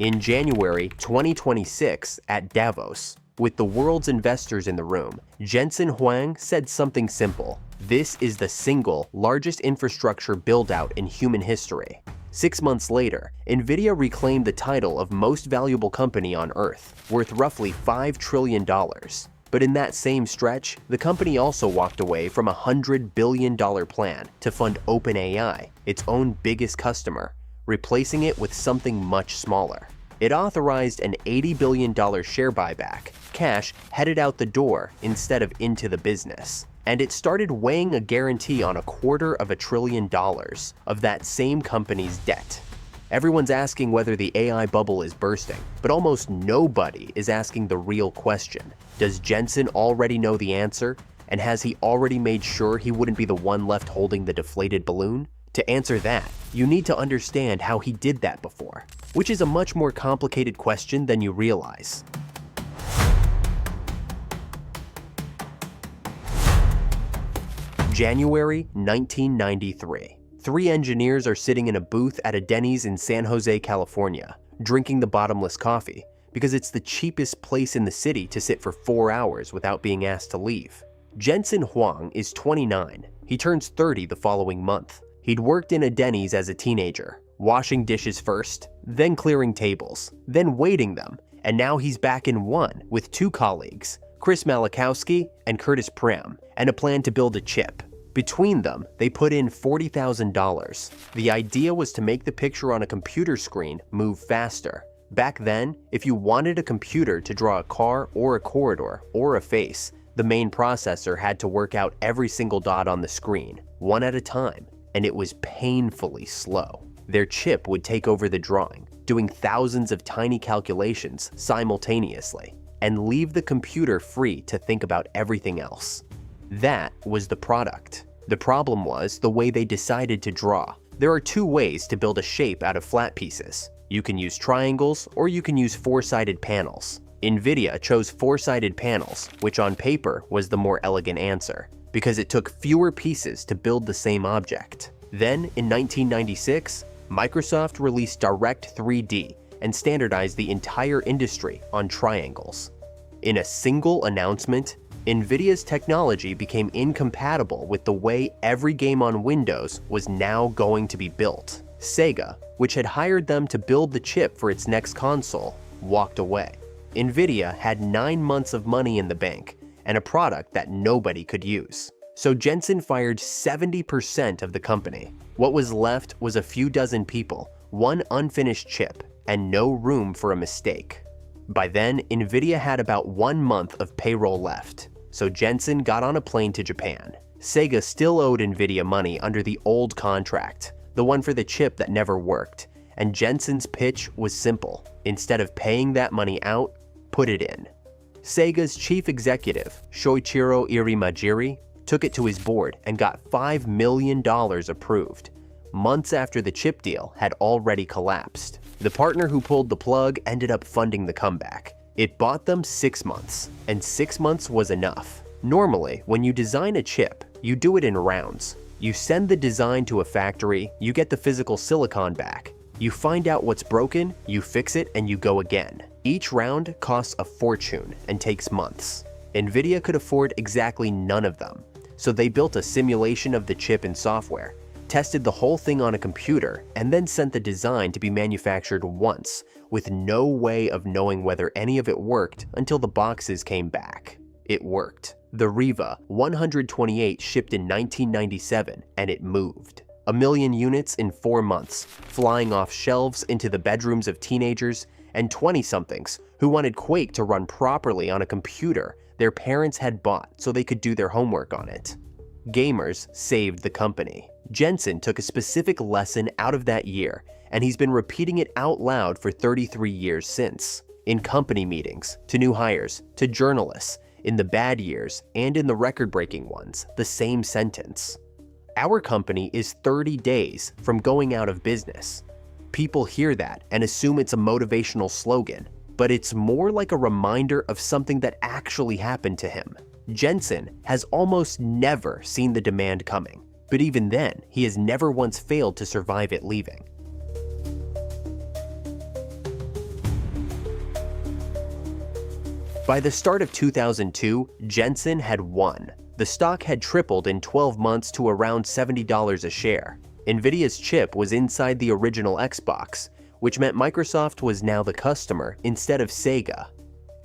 In January 2026 at Davos, with the world's investors in the room, Jensen Huang said something simple. This is the single largest infrastructure build-out in human history. 6 months later, Nvidia reclaimed the title of most valuable company on Earth, worth roughly $5 trillion. But in that same stretch, the company also walked away from a $100 billion plan to fund OpenAI, its own biggest customer, replacing it with something much smaller. It authorized an $80 billion share buyback, cash headed out the door instead of into the business. And it started weighing a guarantee on $250 billion of that same company's debt. Everyone's asking whether the AI bubble is bursting, but almost nobody is asking the real question. Does Jensen already know the answer? And has he already made sure he wouldn't be the one left holding the deflated balloon? To answer that, you need to understand how he did that before, which is a much more complicated question than you realize. January 1993. 3 engineers are sitting in a booth at a Denny's in San Jose, California, drinking the bottomless coffee because it's the cheapest place in the city to sit for 4 hours without being asked to leave. Jensen Huang is 29. He turns 30 the following month. He'd worked in a Denny's as a teenager, washing dishes first, then clearing tables, then waiting them, and now he's back in one with 2 colleagues, Chris Malachowski and Curtis Pram, and a plan to build a chip. Between them, they put in $40,000. The idea was to make the picture on a computer screen move faster. Back then, if you wanted a computer to draw a car or a corridor or a face, the main processor had to work out every single dot on the screen, one at a time, and it was painfully slow. Their chip would take over the drawing, doing thousands of tiny calculations simultaneously, and leave the computer free to think about everything else. That was the product. The problem was the way they decided to draw. There are 2 ways to build a shape out of flat pieces. You can use triangles or you can use 4-sided panels. Nvidia chose 4-sided panels, which on paper was the more elegant answer, because it took fewer pieces to build the same object. Then, in 1996, Microsoft released Direct 3D and standardized the entire industry on triangles. In a single announcement, Nvidia's technology became incompatible with the way every game on Windows was now going to be built. Sega, which had hired them to build the chip for its next console, walked away. Nvidia had 9 months of money in the bank and a product that nobody could use. So Jensen fired 70% of the company. What was left was a few dozen people, 1 unfinished chip, and no room for a mistake. By then, Nvidia had about 1 month of payroll left, so Jensen got on a plane to Japan. Sega still owed Nvidia money under the old contract, the one for the chip that never worked, and Jensen's pitch was simple. Instead of paying that money out, put it in. Sega's chief executive, Shoichiro Irimajiri, took it to his board and got $5 million approved, months after the chip deal had already collapsed. The partner who pulled the plug ended up funding the comeback. It bought them 6 months, and 6 months was enough. Normally, when you design a chip, you do it in rounds. You send the design to a factory, you get the physical silicon back. You find out what's broken, you fix it, and you go again. Each round costs a fortune and takes months. Nvidia could afford exactly none of them, so they built a simulation of the chip in software, tested the whole thing on a computer, and then sent the design to be manufactured once, with no way of knowing whether any of it worked until the boxes came back. It worked. The Riva 128 shipped in 1997, and it moved. 1 million units in 4 months, flying off shelves into the bedrooms of teenagers and 20-somethings who wanted Quake to run properly on a computer their parents had bought so they could do their homework on it. Gamers saved the company. Jensen took a specific lesson out of that year, and he's been repeating it out loud for 33 years since. In company meetings, to new hires, to journalists, in the bad years, and in the record-breaking ones, the same sentence. Our company is 30 days from going out of business. People hear that and assume it's a motivational slogan, but it's more like a reminder of something that actually happened to him. Jensen has almost never seen the demand coming, but even then, he has never once failed to survive it leaving. By the start of 2002, Jensen had won. The stock had tripled in 12 months to around $70 a share. Nvidia's chip was inside the original Xbox, which meant Microsoft was now the customer instead of Sega.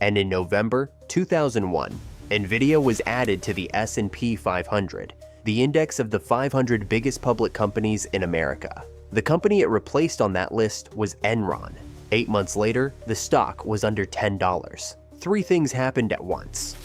And in November 2001, Nvidia was added to the S&P 500, the index of the 500 biggest public companies in America. The company it replaced on that list was Enron. 8 months later, the stock was under $10. Three things happened at once.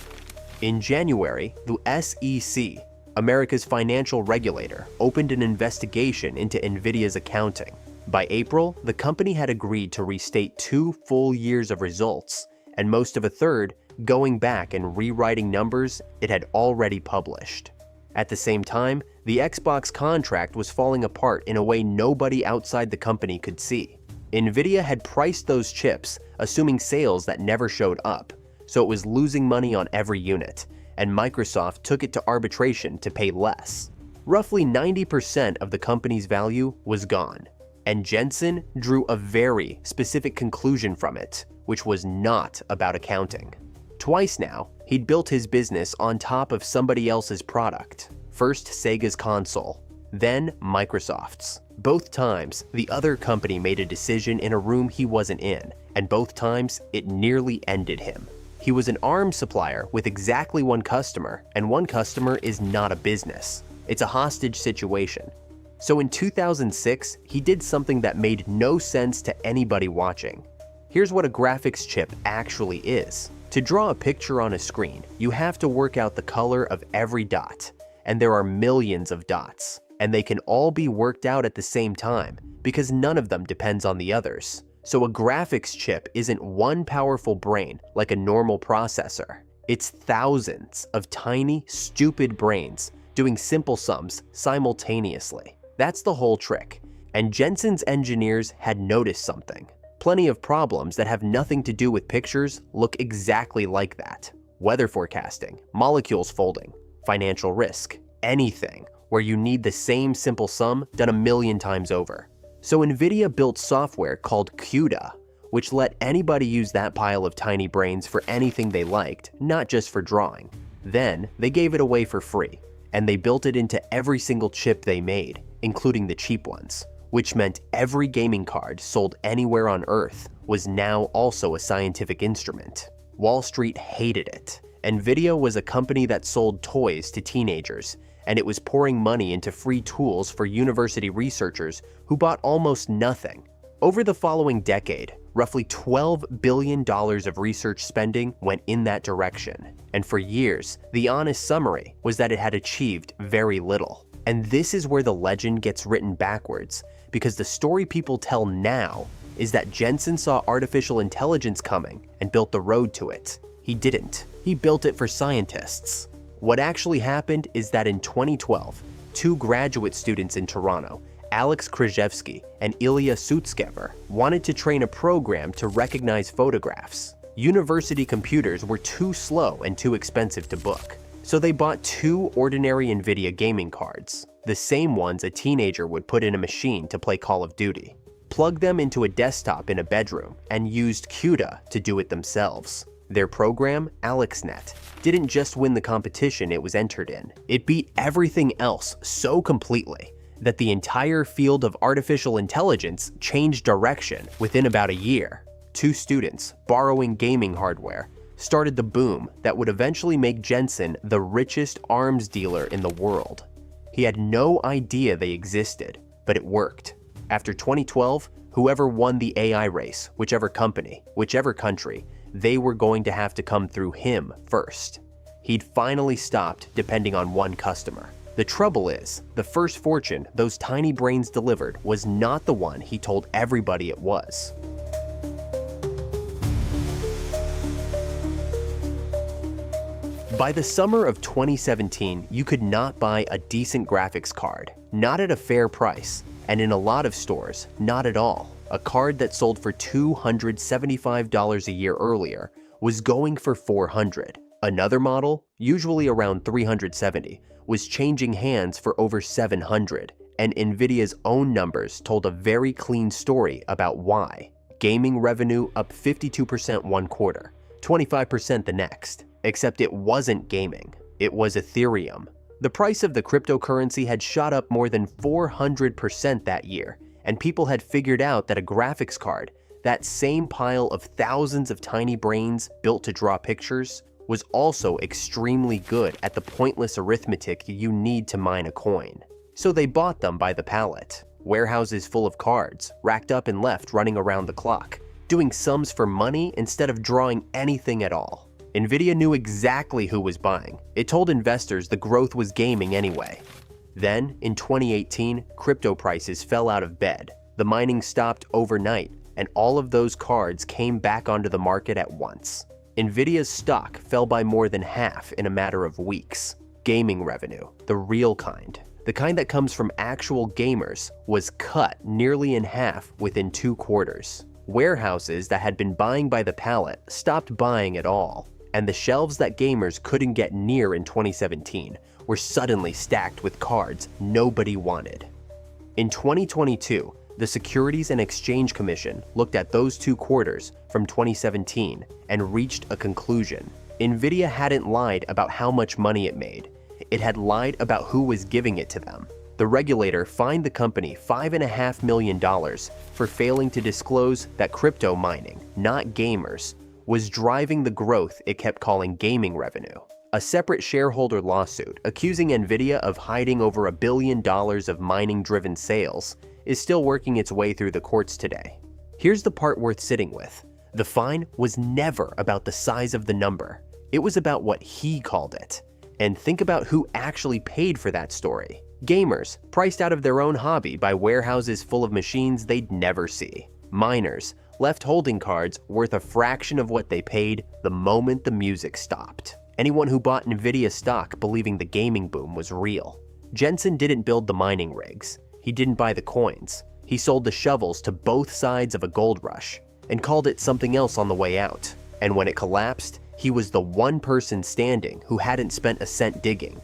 In January, the SEC, America's financial regulator, opened an investigation into Nvidia's accounting. By April, the company had agreed to restate 2 full years of results, and most of a third going back and rewriting numbers it had already published. At the same time, the Xbox contract was falling apart in a way nobody outside the company could see. Nvidia had priced those chips, assuming sales that never showed up, so it was losing money on every unit, and Microsoft took it to arbitration to pay less. Roughly 90% of the company's value was gone, and Jensen drew a very specific conclusion from it, which was not about accounting. Twice now, he'd built his business on top of somebody else's product. First Sega's console, then Microsoft's. Both times, the other company made a decision in a room he wasn't in, and both times it nearly ended him. He was an arms supplier with exactly one customer, and one customer is not a business. It's a hostage situation. So in 2006, he did something that made no sense to anybody watching. Here's what a graphics chip actually is. To draw a picture on a screen, you have to work out the color of every dot, and there are millions of dots, and they can all be worked out at the same time because none of them depends on the others. So a graphics chip isn't one powerful brain like a normal processor. It's thousands of tiny, stupid brains doing simple sums simultaneously. That's the whole trick. And Jensen's engineers had noticed something. Plenty of problems that have nothing to do with pictures look exactly like that. Weather forecasting, molecules folding, financial risk, anything where you need the same simple sum done a million times over. So Nvidia built software called CUDA, which let anybody use that pile of tiny brains for anything they liked, not just for drawing. Then they gave it away for free, and they built it into every single chip they made, including the cheap ones, which meant every gaming card sold anywhere on Earth was now also a scientific instrument. Wall Street hated it. Nvidia was a company that sold toys to teenagers, and it was pouring money into free tools for university researchers who bought almost nothing. Over the following decade, roughly $12 billion of research spending went in that direction, and for years, the honest summary was that it had achieved very little. And this is where the legend gets written backwards, because the story people tell now is that Jensen saw artificial intelligence coming and built the road to it. He didn't. He built it for scientists. What actually happened is that in 2012, 2 graduate students in Toronto, Alex Krzyzewski and Ilya Sutskever, wanted to train a program to recognize photographs. University computers were too slow and too expensive to book, so they bought 2 ordinary Nvidia gaming cards, the same ones a teenager would put in a machine to play Call of Duty, plugged them into a desktop in a bedroom, and used CUDA to do it themselves. Their program, AlexNet, didn't just win the competition it was entered in. It beat everything else so completely that the entire field of artificial intelligence changed direction within about a year. 2 students, borrowing gaming hardware, started the boom that would eventually make Jensen the richest arms dealer in the world. He had no idea they existed, but it worked. After 2012, whoever won the AI race, whichever company, whichever country, they were going to have to come through him first. He'd finally stopped depending on one customer. The trouble is, the first fortune those tiny brains delivered was not the one he told everybody it was. By the summer of 2017, you could not buy a decent graphics card, not at a fair price, and in a lot of stores, not at all. A card that sold for $275 a year earlier was going for $400. Another model, usually around $370, was changing hands for over $700, and Nvidia's own numbers told a very clean story about why. Gaming revenue up 52% one quarter, 25% the next. Except it wasn't gaming. It was Ethereum. The price of the cryptocurrency had shot up more than 400% that year, and people had figured out that a graphics card, that same pile of thousands of tiny brains built to draw pictures, was also extremely good at the pointless arithmetic you need to mine a coin. So they bought them by the pallet. Warehouses full of cards, racked up and left running around the clock, doing sums for money instead of drawing anything at all. Nvidia knew exactly who was buying. It told investors the growth was gaming anyway. Then, in 2018, crypto prices fell out of bed. The mining stopped overnight, and all of those cards came back onto the market at once. Nvidia's stock fell by more than half in a matter of weeks. Gaming revenue, the real kind, the kind that comes from actual gamers, was cut nearly in half within 2 quarters. Warehouses that had been buying by the pallet stopped buying at all, and the shelves that gamers couldn't get near in 2017 were suddenly stacked with cards nobody wanted. In 2022, the Securities and Exchange Commission looked at those 2 quarters from 2017 and reached a conclusion. Nvidia hadn't lied about how much money it made. It had lied about who was giving it to them. The regulator fined the company $5.5 million for failing to disclose that crypto mining, not gamers, was driving the growth it kept calling gaming revenue. A separate shareholder lawsuit accusing Nvidia of hiding over $1 billion of mining-driven sales is still working its way through the courts today. Here's the part worth sitting with. The fine was never about the size of the number. It was about what he called it. And think about who actually paid for that story. Gamers, priced out of their own hobby by warehouses full of machines they'd never see. Miners, left holding cards worth a fraction of what they paid the moment the music stopped. Anyone who bought Nvidia stock believing the gaming boom was real. Jensen didn't build the mining rigs. He didn't buy the coins. He sold the shovels to both sides of a gold rush and called it something else on the way out. And when it collapsed, he was the one person standing who hadn't spent a cent digging.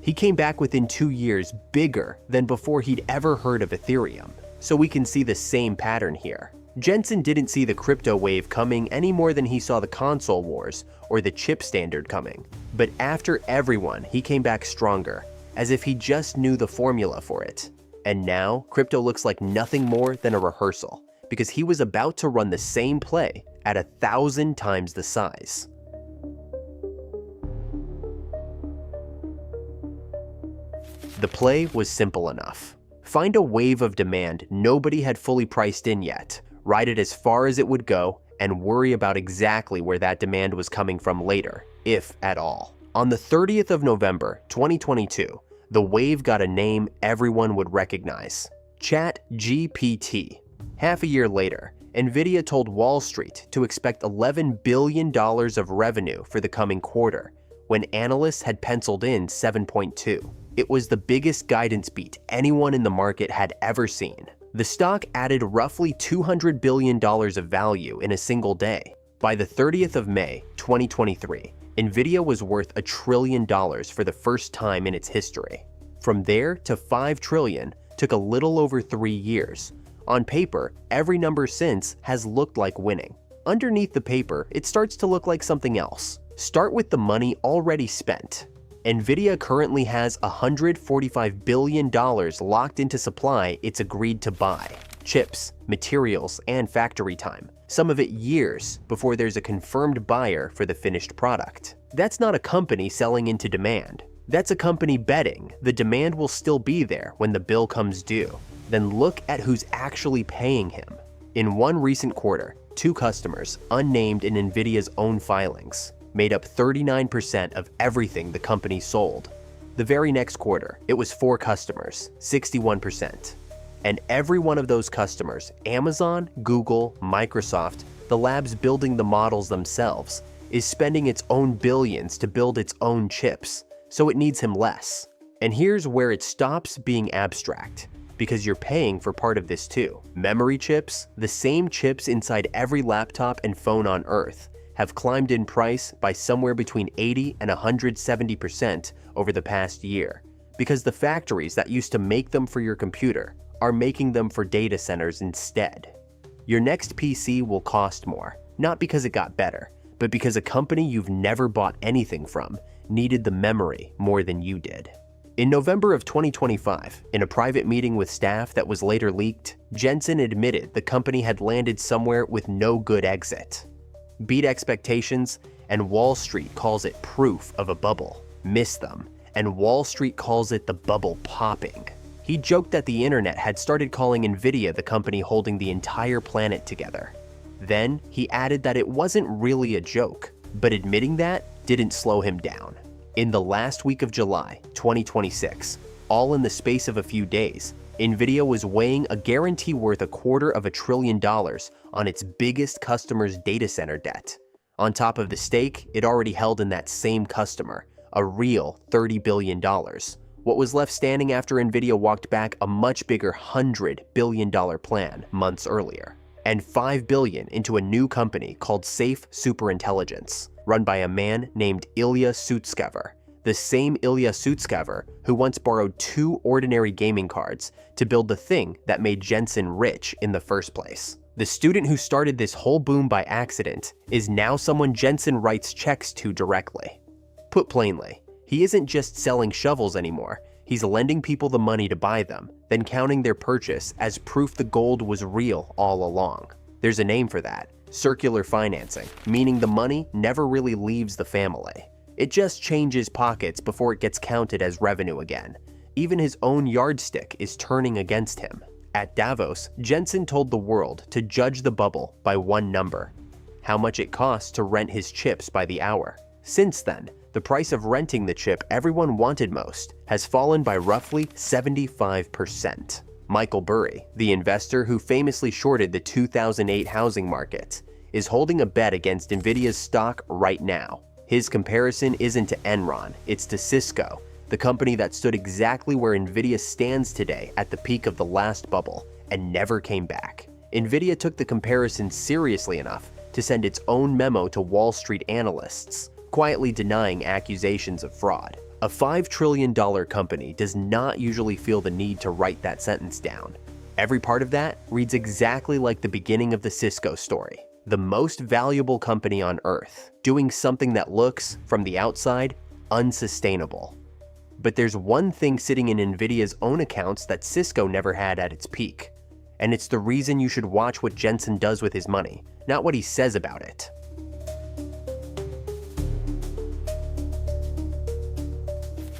He came back within 2 years bigger than before he'd ever heard of Ethereum. So we can see the same pattern here. Jensen didn't see the crypto wave coming any more than he saw the console wars or the chip standard coming. But after everyone, he came back stronger, as if he just knew the formula for it. And now, crypto looks like nothing more than a rehearsal, because he was about to run the same play at 1,000 times the size. The play was simple enough. Find a wave of demand nobody had fully priced in yet, ride it as far as it would go, and worry about exactly where that demand was coming from later, if at all. On the 30th of November, 2022, the wave got a name everyone would recognize: ChatGPT. Half a year later, Nvidia told Wall Street to expect $11 billion of revenue for the coming quarter, when analysts had penciled in 7.2. It was the biggest guidance beat anyone in the market had ever seen. The stock added roughly $200 billion of value in a single day. By the 30th of May, 2023, Nvidia was worth $1 trillion for the first time in its history. From there to $5 trillion took a little over 3 years. On paper, every number since has looked like winning. Underneath the paper, it starts to look like something else. Start with the money already spent. Nvidia currently has $145 billion locked into supply it's agreed to buy. Chips, materials, and factory time. Some of it years before there's a confirmed buyer for the finished product. That's not a company selling into demand. That's a company betting the demand will still be there when the bill comes due. Then look at who's actually paying him. In one recent quarter, 2 customers, unnamed in Nvidia's own filings, made up 39% of everything the company sold. The very next quarter, it was 4 customers, 61%. And every one of those customers, Amazon, Google, Microsoft, the labs building the models themselves, is spending its own billions to build its own chips, so it needs him less. And here's where it stops being abstract, because you're paying for part of this too. Memory chips, the same chips inside every laptop and phone on Earth, have climbed in price by somewhere between 80 and 170% over the past year, because the factories that used to make them for your computer are making them for data centers instead. Your next PC will cost more, not because it got better, but because a company you've never bought anything from needed the memory more than you did. In November of 2025, in a private meeting with staff that was later leaked, Jensen admitted the company had landed somewhere with no good exit. Beat expectations, and Wall Street calls it proof of a bubble. Missed them, and Wall Street calls it the bubble popping. He joked that the internet had started calling Nvidia the company holding the entire planet together. Then, he added that it wasn't really a joke, but admitting that didn't slow him down. In the last week of July 2026, all in the space of a few days, Nvidia was weighing a guarantee worth $250 billion on its biggest customer's data center debt. On top of the stake it already held in that same customer, a real $30 billion. What was left standing after Nvidia walked back a much bigger $100 billion plan months earlier, and $5 billion into a new company called Safe Superintelligence, run by a man named Ilya Sutskever, the same Ilya Sutskever who once borrowed 2 ordinary gaming cards to build the thing that made Jensen rich in the first place. The student who started this whole boom by accident is now someone Jensen writes checks to directly. Put plainly, he isn't just selling shovels anymore, he's lending people the money to buy them, then counting their purchase as proof the gold was real all along. There's a name for that: circular financing, meaning the money never really leaves the family. It just changes pockets before it gets counted as revenue again. Even his own yardstick is turning against him. At Davos, Jensen told the world to judge the bubble by one number: how much it costs to rent his chips by the hour. Since then, the price of renting the chip everyone wanted most has fallen by roughly 75%. Michael Burry, the investor who famously shorted the 2008 housing market, is holding a bet against Nvidia's stock right now. His comparison isn't to Enron, it's to Cisco, the company that stood exactly where Nvidia stands today at the peak of the last bubble and never came back. Nvidia took the comparison seriously enough to send its own memo to Wall Street analysts, quietly denying accusations of fraud. A $5 trillion company does not usually feel the need to write that sentence down. Every part of that reads exactly like the beginning of the Cisco story. The most valuable company on Earth, doing something that looks, from the outside, unsustainable. But there's one thing sitting in Nvidia's own accounts that Cisco never had at its peak. And it's the reason you should watch what Jensen does with his money, not what he says about it.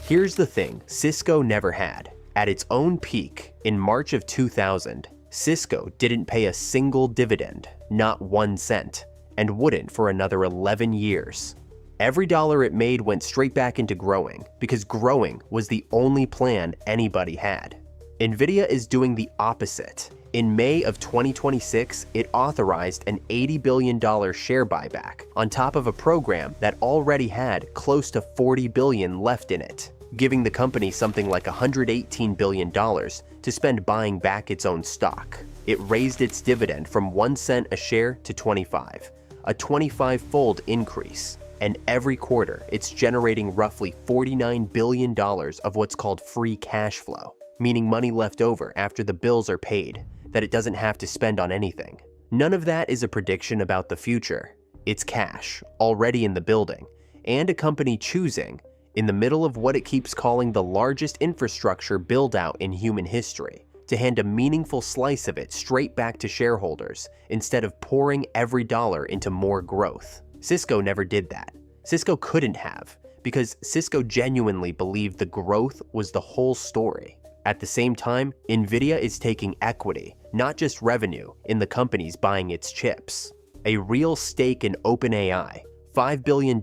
Here's the thing Cisco never had. At its own peak, in March of 2000, Cisco didn't pay a single dividend, not 1 cent, and wouldn't for another 11 years. Every dollar it made went straight back into growing, because growing was the only plan anybody had. Nvidia is doing the opposite. In May of 2026, it authorized an $80 billion share buyback on top of a program that already had close to $40 billion left in it, giving the company something like $118 billion to spend buying back its own stock. It raised its dividend from 1 cent a share to 25, a 25-fold increase. And every quarter, it's generating roughly $49 billion of what's called free cash flow, meaning money left over after the bills are paid, that it doesn't have to spend on anything. None of that is a prediction about the future. It's cash, already in the building, and a company choosing, in the middle of what it keeps calling the largest infrastructure build-out in human history, to hand a meaningful slice of it straight back to shareholders instead of pouring every dollar into more growth. Cisco never did that. Cisco couldn't have, because Cisco genuinely believed the growth was the whole story. At the same time, Nvidia is taking equity, not just revenue, in the companies buying its chips. A real stake in OpenAI, $5 billion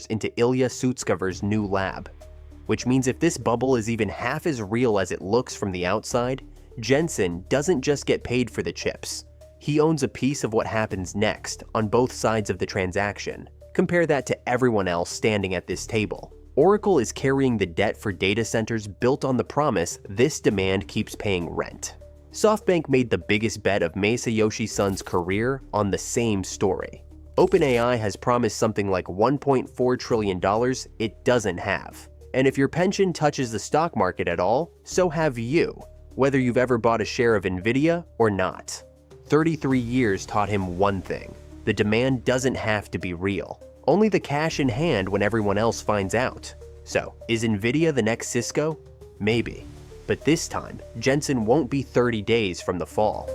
into Ilya Sutskever's new lab. Which means if this bubble is even half as real as it looks from the outside, Jensen doesn't just get paid for the chips. He owns a piece of what happens next on both sides of the transaction. Compare that to everyone else standing at this table. Oracle is carrying the debt for data centers built on the promise this demand keeps paying rent. SoftBank made the biggest bet of Masayoshi Son's career on the same story. OpenAI has promised something like $1.4 trillion it doesn't have. And if your pension touches the stock market at all, so have you, whether you've ever bought a share of Nvidia or not. 33 years taught him one thing: The demand doesn't have to be real. Only the cash in hand when everyone else finds out. So, is Nvidia the next Cisco? Maybe. But this time, Jensen won't be 30 days from the fall.